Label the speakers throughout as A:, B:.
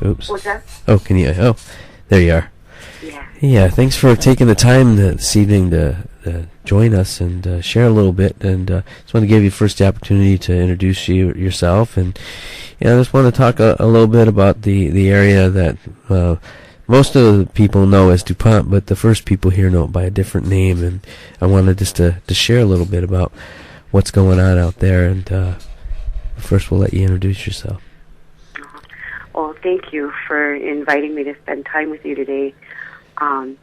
A: Oops.
B: What's that?
A: Oh, can you? Oh, there you are.
B: Yeah.
A: Yeah, thanks for taking the time this evening to join us and share a little bit. And just want to give you first the opportunity to introduce yourself. And I just want to talk a little bit about the area that most of the people know as DuPont, but the first people here know it by a different name. And I wanted just to share a little bit about what's going on out there. And first, we'll let you introduce yourself.
B: Well, thank you for inviting me to spend time with you today. Karen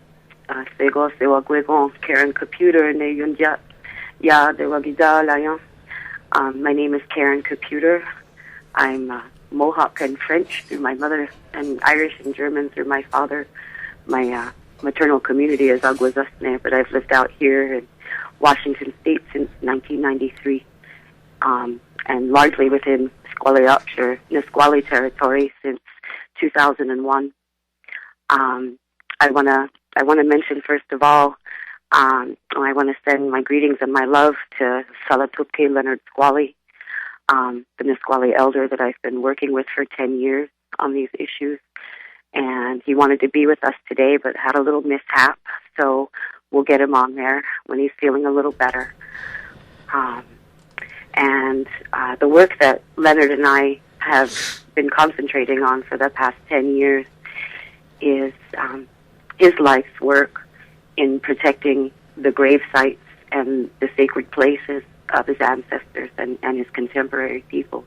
B: Capuder, my name is Karen Capuder. I'm Mohawk and French through my mother, and Irish and German through my father. My maternal community is Aguasasne, but I've lived out here in Washington State since 1993, and largely within Nisqually territory since 2001. I want to mention first of all, I want to send my greetings and my love to Salatupke Leonard Squally, the Nisqually elder that I've been working with for 10 years on these issues. And he wanted to be with us today, but had a little mishap, so we'll get him on there when he's feeling a little better. And the work that Leonard and I have been concentrating on for the past 10 years is his life's work in protecting the grave sites and the sacred places of his ancestors and his contemporary people,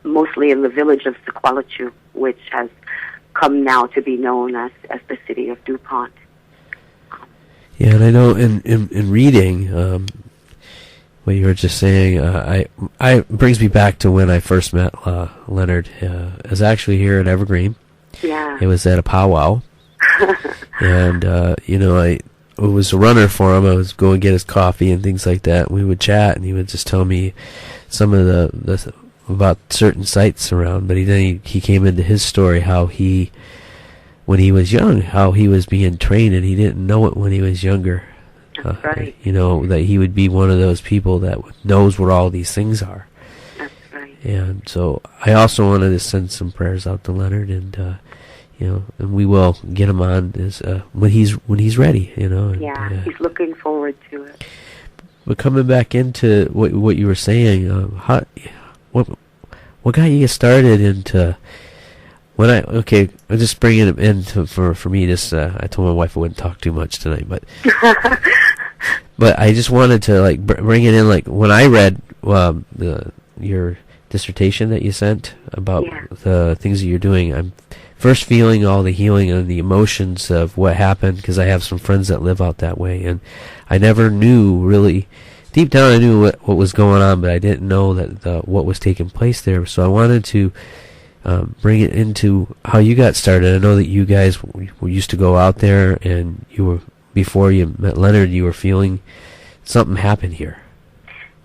B: mostly in the village of Sequalichu, which has come now to be known as the city of DuPont.
A: Yeah, and I know in reading what you were just saying, I brings me back to when I first met Leonard. It was actually here in Evergreen.
B: Yeah.
A: It was at a powwow. And, I was a runner for him. I was going to get his coffee and things like that. We would chat, and he would just tell me some of the about certain sites around. But he came into his story, how when he was young, how he was being trained, and he didn't know it when he was younger.
B: That's right.
A: That he would be one of those people that knows where all these things are.
B: That's right.
A: And so I also wanted to send some prayers out to Leonard, and and we will get him on when he's ready. And,
B: he's looking forward to it.
A: But coming back into what you were saying, what got you started into? I'll just bring it in for me. Just I told my wife I wouldn't talk too much tonight, but but I just wanted to bring it in. When I read your dissertation that you sent about the things that you're doing, I'm first feeling all the healing and the emotions of what happened, because I have some friends that live out that way, and I never knew really. Deep down, I knew what was going on, but I didn't know that what was taking place there. So I wanted to bring it into how you got started. I know that you guys used to go out there, and before you met Leonard, you were feeling something happened here.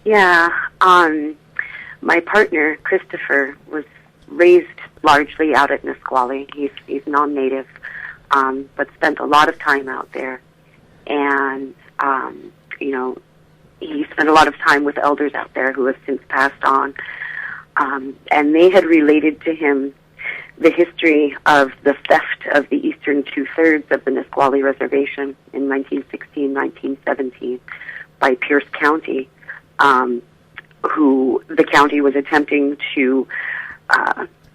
B: Yeah, my partner Christopher was raised largely out at Nisqually. He's non-native, but spent a lot of time out there, and he spent a lot of time with elders out there who have since passed on. And they had related to him the history of the theft of the eastern two-thirds of the Nisqually Reservation in 1916-1917 by Pierce County, who the county was attempting to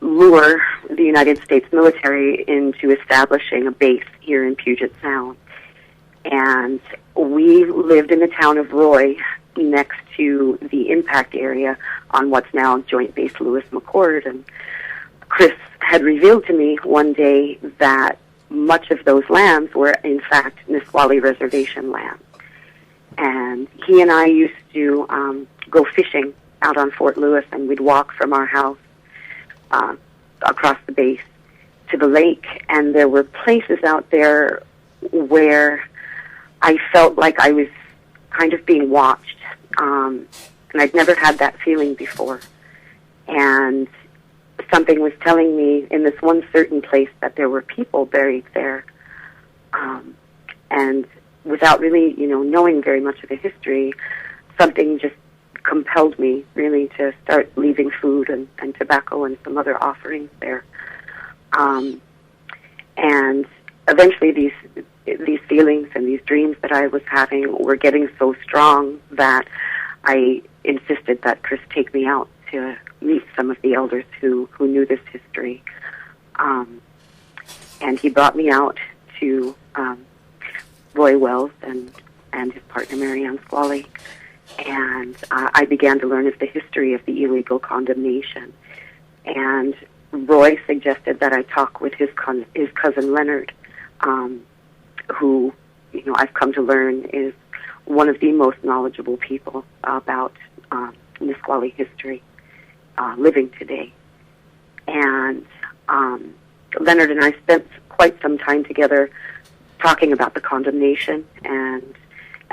B: lure the United States military into establishing a base here in Puget Sound. And we lived in the town of Roy, next to the impact area on what's now Joint Base Lewis McChord. And Chris had revealed to me one day that much of those lands were, in fact, Nisqually Reservation land. And he and I used to go fishing out on Fort Lewis, and we'd walk from our house across the base to the lake, and there were places out there where I felt like I was kind of being watched, and I'd never had that feeling before. And something was telling me in this one certain place that there were people buried there, and without really, knowing very much of the history, something just compelled me really to start leaving food and tobacco and some other offerings there. And eventually these feelings and these dreams that I was having were getting so strong that I insisted that Chris take me out to meet some of the elders who knew this history. And he brought me out to Roy Wells and his partner Marianne Squally, and I began to learn of the history of the illegal condemnation. And Roy suggested that I talk with his cousin Leonard, who, I've come to learn is one of the most knowledgeable people about Nisqually history living today. And Leonard and I spent quite some time together talking about the condemnation and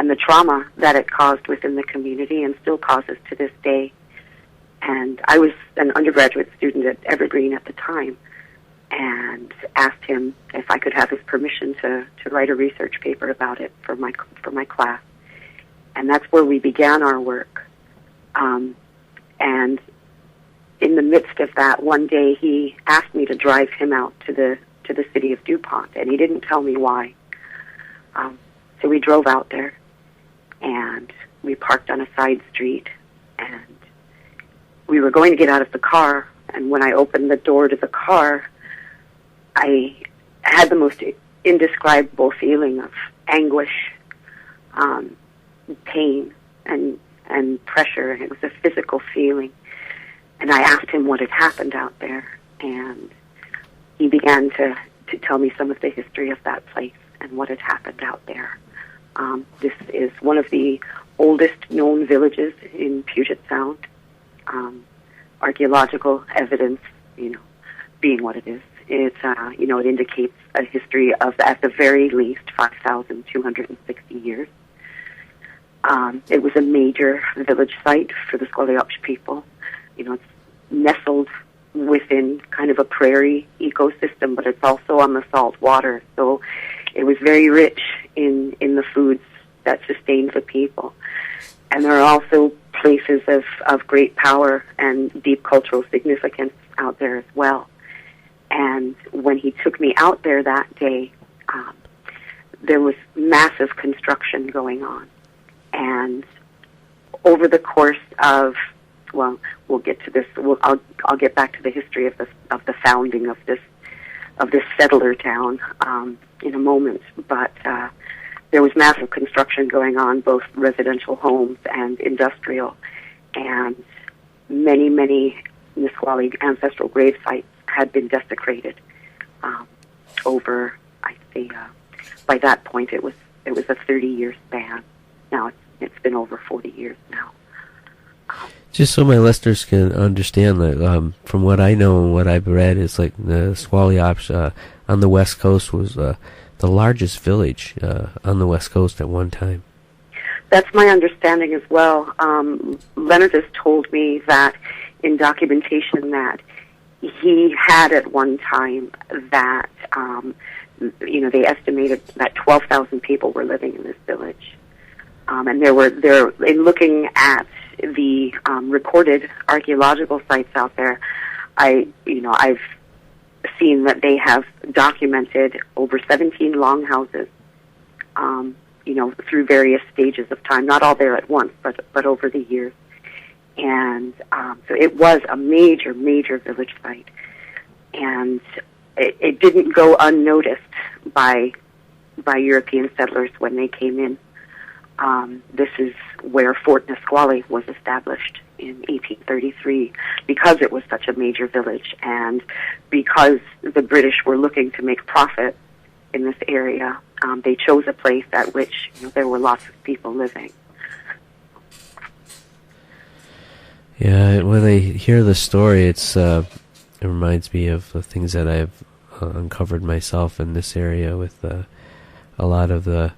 B: the trauma that it caused within the community and still causes to this day. And I was an undergraduate student at Evergreen at the time, and asked him if I could have his permission to write a research paper about it for my class. And that's where we began our work. And in the midst of that, one day he asked me to drive him out to the city of DuPont, and he didn't tell me why. So we drove out there, and we parked on a side street, and we were going to get out of the car, and when I opened the door to the car, I had the most indescribable feeling of anguish, pain, and pressure, and it was a physical feeling. And I asked him what had happened out there, and he began to tell me some of the history of that place and what had happened out there. This is one of the oldest known villages in Puget Sound. Archaeological evidence, being what it is, it indicates a history of, at the very least, 5,260 years. It was a major village site for the Squaliopsh people. It's nestled within kind of a prairie ecosystem, but it's also on the salt water, so it was very rich in the foods that sustained the people. And there are also places of great power and deep cultural significance out there as well. And when he took me out there that day, there was massive construction going on. And over the course of, we'll get to this. I'll get back to the history of the founding of this settler town in a moment. But there was massive construction going on, both residential homes and industrial, and many Nisqually ancestral grave sites had been desecrated over, I say, by that point it was a 30-year span. Now it's been over 40 years now.
A: Just so my listeners can understand, that from what I know and what I've read, is like the Squaliopsh on the West Coast was the largest village on the West Coast at one time.
B: That's my understanding as well. Leonard has told me that in documentation that he had at one time that they estimated that 12,000 people were living in this village, and in looking at the recorded archaeological sites out there, I've seen that they have documented over 17 longhouses, through various stages of time, not all there at once, but over the years. And so it was a major village site. And it didn't go unnoticed by European settlers when they came in. This is where Fort Nisqually was established in 1833, because it was such a major village, and because the British were looking to make profit in this area, they chose a place at which there were lots of people living.
A: Yeah, when I hear the story, it reminds me of the things that I've uncovered myself in this area with a lot of the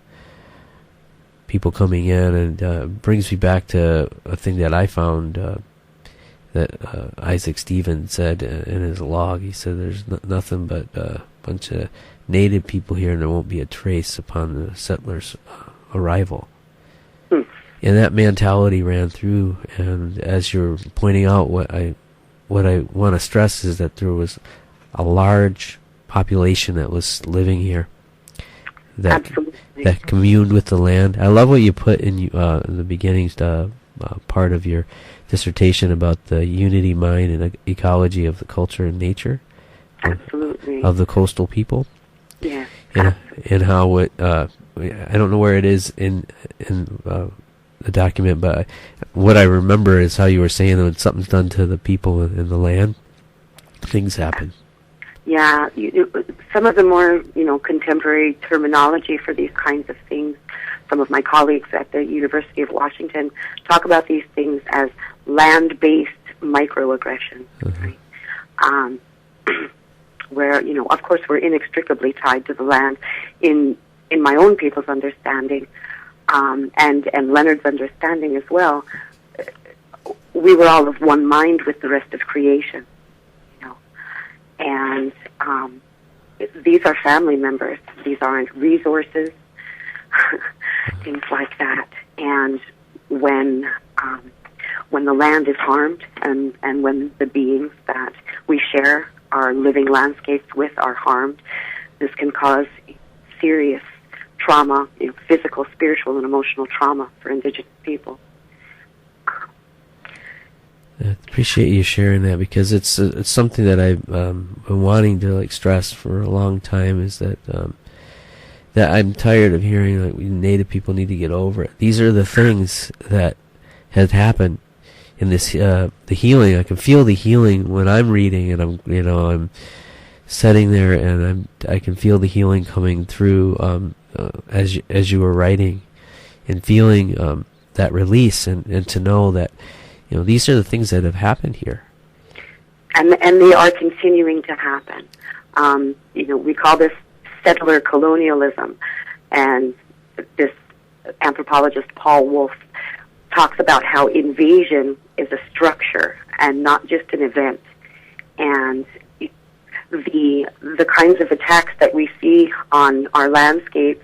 A: people coming in, and brings me back to a thing that I found that Isaac Stevens said in his log. He said there's nothing but a bunch of native people here, and there won't be a trace upon the settlers' arrival. And that mentality ran through, and as you're pointing out, what I want to stress is that there was a large population that was living here, that
B: Absolutely.
A: that communed with the land. I love what you put in the beginning part of your dissertation about the unity mind and ecology of the culture and nature
B: Absolutely.
A: of the coastal people.
B: Yeah.
A: And how it I don't know where it is in the document, but what I remember is how you were saying that when something's done to the people in the land, things happen.
B: Yeah, some of the more contemporary terminology for these kinds of things. Some of my colleagues at the University of Washington talk about these things as land-based microaggressions, right? Where of course, we're inextricably tied to the land in my own people's understanding, and Leonard's understanding as well. We were all of one mind with the rest of creation. And these are family members. These aren't resources, things like that. And when the land is harmed, and when the beings that we share our living landscapes with are harmed, this can cause serious trauma, physical, spiritual, and emotional trauma for Indigenous people.
A: I appreciate you sharing that, because it's something that I've been wanting to stress for a long time, is that that I'm tired of hearing Native people need to get over it. These are the things that had happened in this the healing. I can feel the healing when I'm reading, and I'm sitting there, and I can feel the healing coming through as you were writing, and feeling that release, and to know that these are the things that have happened here.
B: And they are continuing to happen. We call this settler colonialism, and this anthropologist Paul Wolf talks about how invasion is a structure and not just an event. And the kinds of attacks that we see on our landscapes,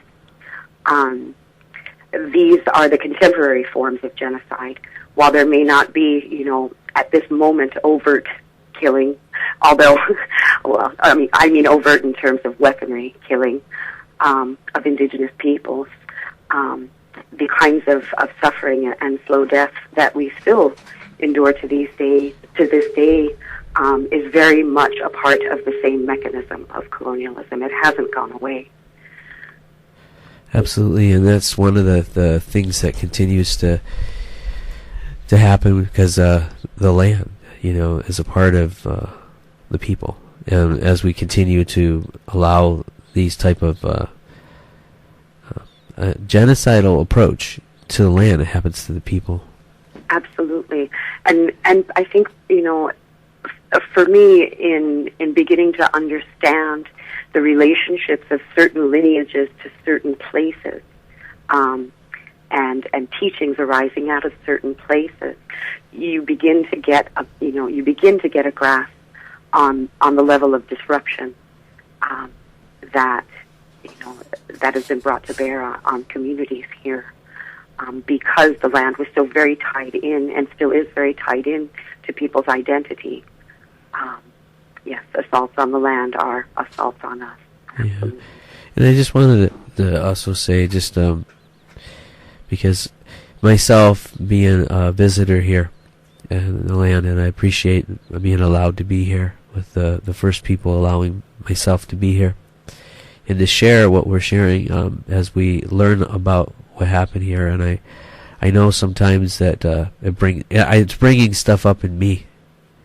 B: these are the contemporary forms of genocide. While there may not be, at this moment, overt killing, although, well, I mean overt in terms of weaponry killing of Indigenous peoples, the kinds of suffering and slow death that we still endure to this day, is very much a part of the same mechanism of colonialism. It hasn't gone away.
A: Absolutely, and that's one of the things that continues to happen, because the land, is a part of the people, and as we continue to allow these type of genocidal approach to the land, it happens to the people.
B: Absolutely, and I think for me, in beginning to understand the relationships of certain lineages to certain places, and teachings arising out of certain places, you begin to get a grasp on the level of disruption that has been brought to bear on communities here, because the land was so very tied in, and still is very tied in, to people's identity. Yes, assaults on the land are assaults on us.
A: Yeah. And I just wanted to also say, just because myself being a visitor here in the land, and I appreciate being allowed to be here with the first people allowing myself to be here, and to share what we're sharing as we learn about what happened here. And I know sometimes that it's bringing stuff up in me.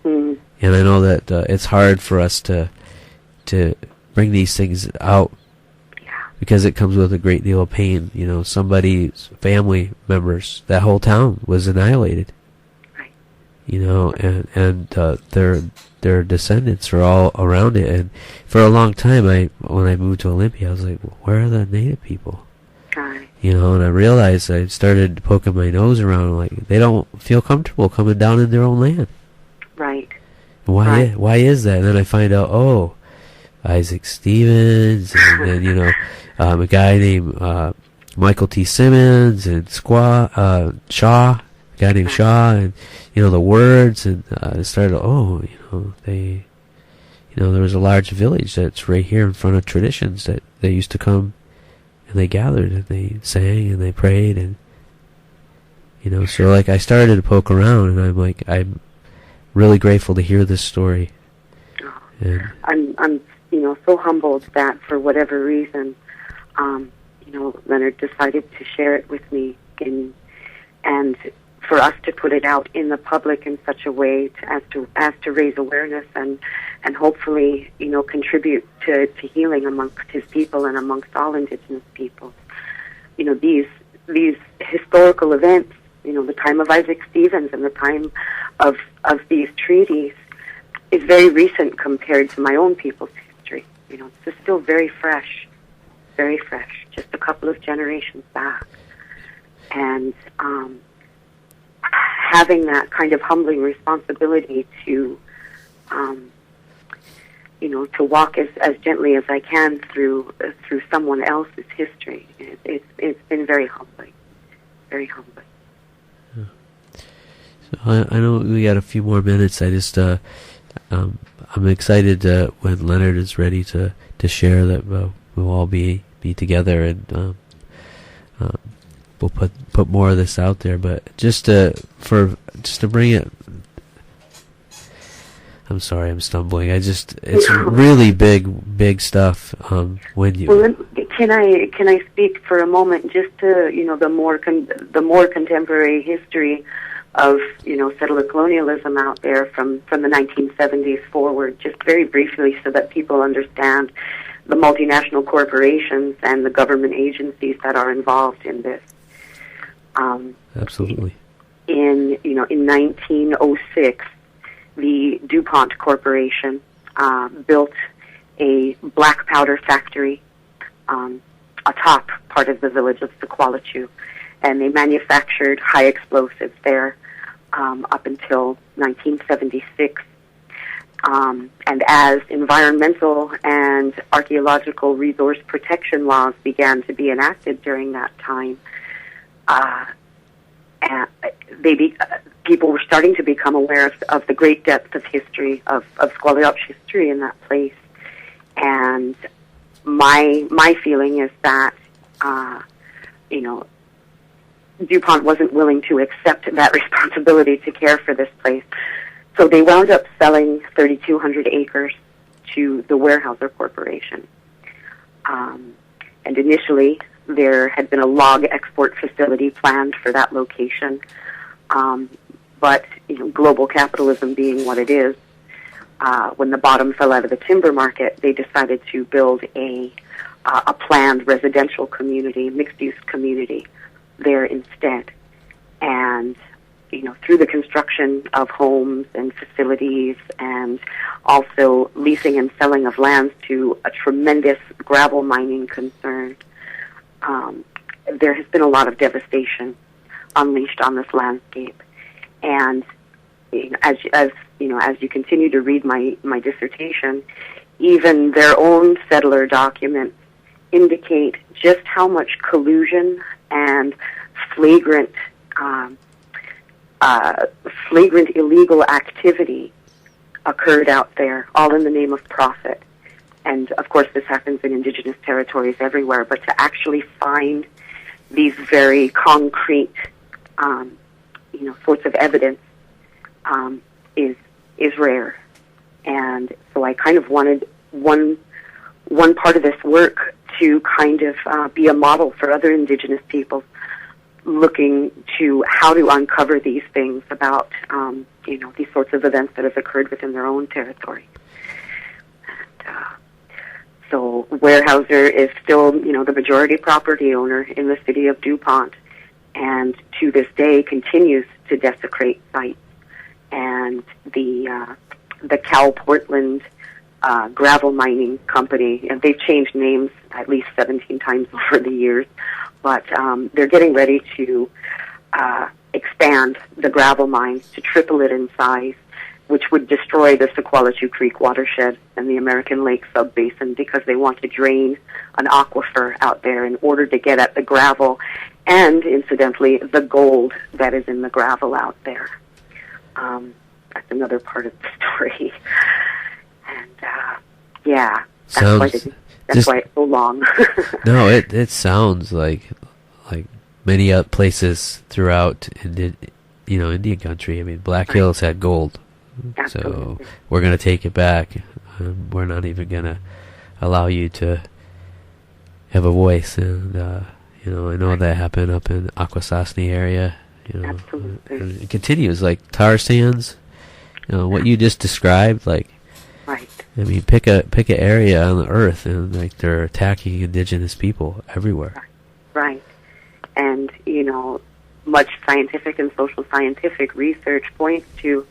B: Mm.
A: And I know that it's hard for us to bring these things out, because it comes with a great deal of pain. Somebody's family members, that whole town was annihilated.
B: Right.
A: And their descendants are all around it. And for a long time, when I moved to Olympia, I was like, well, where are the Native people?
B: Right.
A: And I realized, I started poking my nose around, like, they don't feel comfortable coming down in their own land.
B: Right.
A: Why is that? And then I find out, Isaac Stevens, and then a guy named Michael T. Simmons and Shaw, a guy named Shaw, and the words, and it started. There was a large village that's right here in front of Traditions that they used to come, and they gathered and they sang and they prayed, and so like I started to poke around, and I'm really grateful to hear this story. And
B: I'm so humbled that for whatever reason, Leonard decided to share it with me, and for us to put it out in the public in such a way as to raise awareness and hopefully contribute to healing amongst his people and amongst all Indigenous peoples. These historical events, the time of Isaac Stevens and the time of these treaties is very recent compared to my own people's history. It's still very fresh, just a couple of generations back. And having that kind of humbling responsibility to walk as gently as I can through someone else's history. It's been very humbling, very humbling.
A: Yeah. So I know we got a few more minutes. I just I'm excited when Leonard is ready to share that we'll all be together, and we'll put more of this out there. But just to bring it. I'm sorry, I'm stumbling. It's really big stuff. When you
B: can I speak for a moment just to the more contemporary history of settler colonialism out there from the 1970s forward, just very briefly, so that people understand the multinational corporations and the government agencies that are involved in this.
A: Absolutely.
B: In 1906. The DuPont Corporation built a black powder factory atop part of the village of Sequalichu, and they manufactured high explosives there up until 1976. And as environmental and archaeological resource protection laws began to be enacted during that time, people were starting to become aware of the great depth of history, of Squamish history in that place. And my feeling is that, DuPont wasn't willing to accept that responsibility to care for this place. So they wound up selling 3,200 acres to the Weyerhaeuser Corporation. And initially, there had been a log export facility planned for that location. But global capitalism being what it is, when the bottom fell out of the timber market, they decided to build a planned residential community, mixed-use community there instead. And through the construction of homes and facilities, and also leasing and selling of lands to a tremendous gravel mining concern, there has been a lot of devastation unleashed on this landscape. And as you continue to read my dissertation, even their own settler documents indicate just how much collusion and flagrant illegal activity occurred out there, all in the name of profit. And of course, this happens in indigenous territories everywhere. But to actually find these very concrete sorts of evidence is rare. And so I kind of wanted one part of this work to kind of be a model for other indigenous peoples looking to how to uncover these things about these sorts of events that have occurred within their own territory. And, so Weyerhaeuser is still the majority property owner in the city of DuPont, and to this day continues to desecrate sites. And the Cal Portland gravel mining company, and they've changed names at least 17 times over the years, but they're getting ready to expand the gravel mines to triple it in size which would destroy the Sequalitou Creek watershed and the American Lake subbasin, because they want to drain an aquifer out there in order to get at the gravel and, incidentally, the gold that is in the gravel out there. That's another part of the story. And, that's why it's so long.
A: No, it sounds like many places throughout Indian country. I mean, Black Hills had gold.
B: Absolutely.
A: So we're going to take it back. We're not even going to allow you to have a voice. And, I know that happened up in Akwesasne area.
B: Absolutely.
A: And it continues, like tar sands. What you just described, like,
B: right.
A: I mean, pick an area on the earth, and like they're attacking indigenous people everywhere.
B: Right. And, much scientific and social scientific research points to,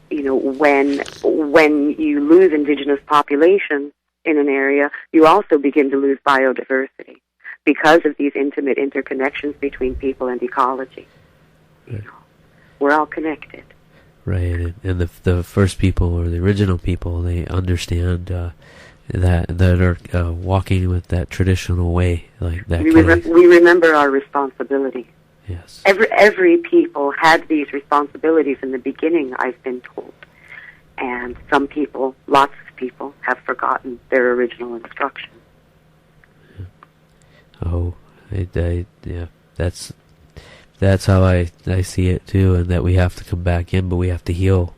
B: when you lose indigenous population in an area, you also begin to lose biodiversity because of these intimate interconnections between people and ecology.
A: Right.
B: We're all connected.
A: Right, and the first people, or the original people, they understand that are walking with that traditional way, like that.
B: We remember our responsibility.
A: Yes.
B: Every people had these responsibilities in the beginning, I've been told, and some people, lots of people, have forgotten their original instructions.
A: Yeah. Oh, That's how I see it too, and that we have to come back in, but we have to heal.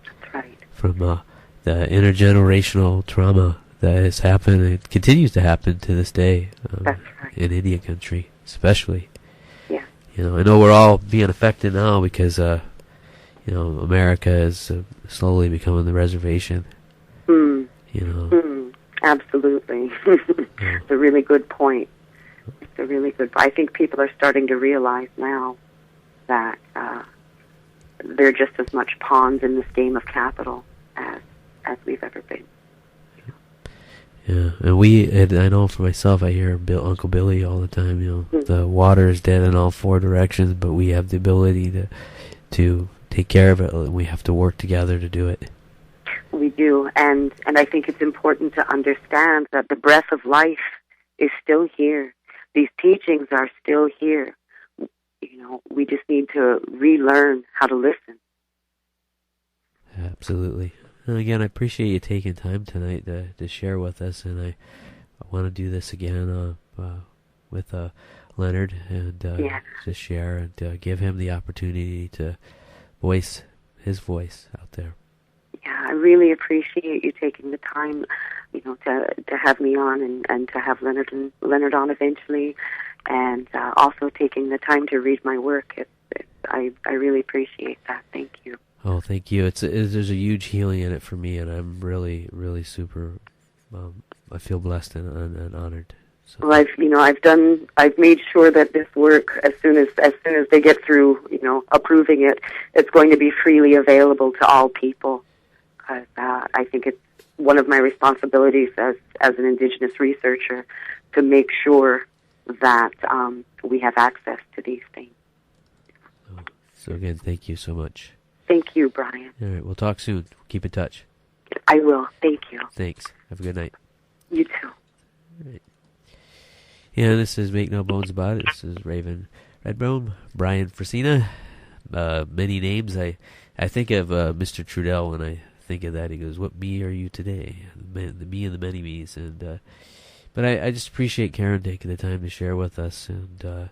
B: That's right.
A: From the intergenerational trauma that has happened and continues to happen to this day.
B: That's right.
A: In Indian country, especially.
B: Yeah.
A: I know we're all being affected now because, America is slowly becoming the reservation.
B: Absolutely. It's a really good point. I think people are starting to realize now that they're just as much pawns in this game of capital as we've ever been.
A: Yeah, and I know for myself, I hear Uncle Billy all the time. The water is dead in all four directions, but we have the ability to take care of it. We have to work together to do it.
B: We do, and I think it's important to understand that the breath of life is still here. These teachings are still here. We just need to relearn how to listen.
A: Absolutely. And again, I appreciate you taking time tonight to share with us, and I want to do this again with Leonard and to share and give him the opportunity to voice his voice out there. Yeah,
B: I really appreciate you taking the time, to have me on and to have Leonard on eventually, and also taking the time to read my work. I really appreciate that. Thank you.
A: Oh, thank you. There's a huge healing in it for me, and I'm really, really super. I feel blessed and honored. So.
B: Well, I've made sure that this work, as soon as they get through, approving it, it's going to be freely available to all people. Because I think it's one of my responsibilities as an Indigenous researcher to make sure that we have access to these things.
A: So again, thank you so much.
B: Thank you, Brian.
A: All right, we'll talk soon. Keep in touch.
B: I will. Thank you.
A: Thanks. Have a good night.
B: You too.
A: All right. Yeah, this is Make No Bones About It. This is Raven Redbone, Brian Fresina. Many names. I think of Mr. Trudell when I think of that. He goes, "What me are you today?" The me and the many me's. And but I just appreciate Karen taking the time to share with us and a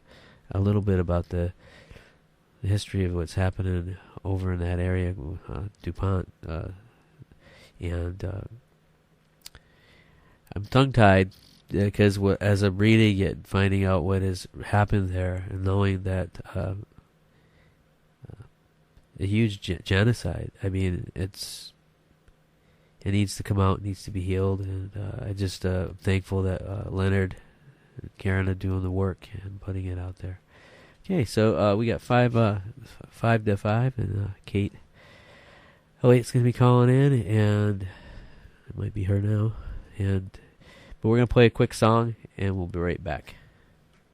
A: little bit about the history of what's happening over in that area, DuPont, and I'm tongue-tied because as I'm reading it, finding out what has happened there, and knowing that a huge genocide. I mean, it needs to come out, it needs to be healed, and I just thankful that Leonard and Karen are doing the work and putting it out there. Okay, so we got 5 to 5, and Kate Elliott's going to be calling in, and it might be her now. But we're going to play a quick song, and we'll be right back.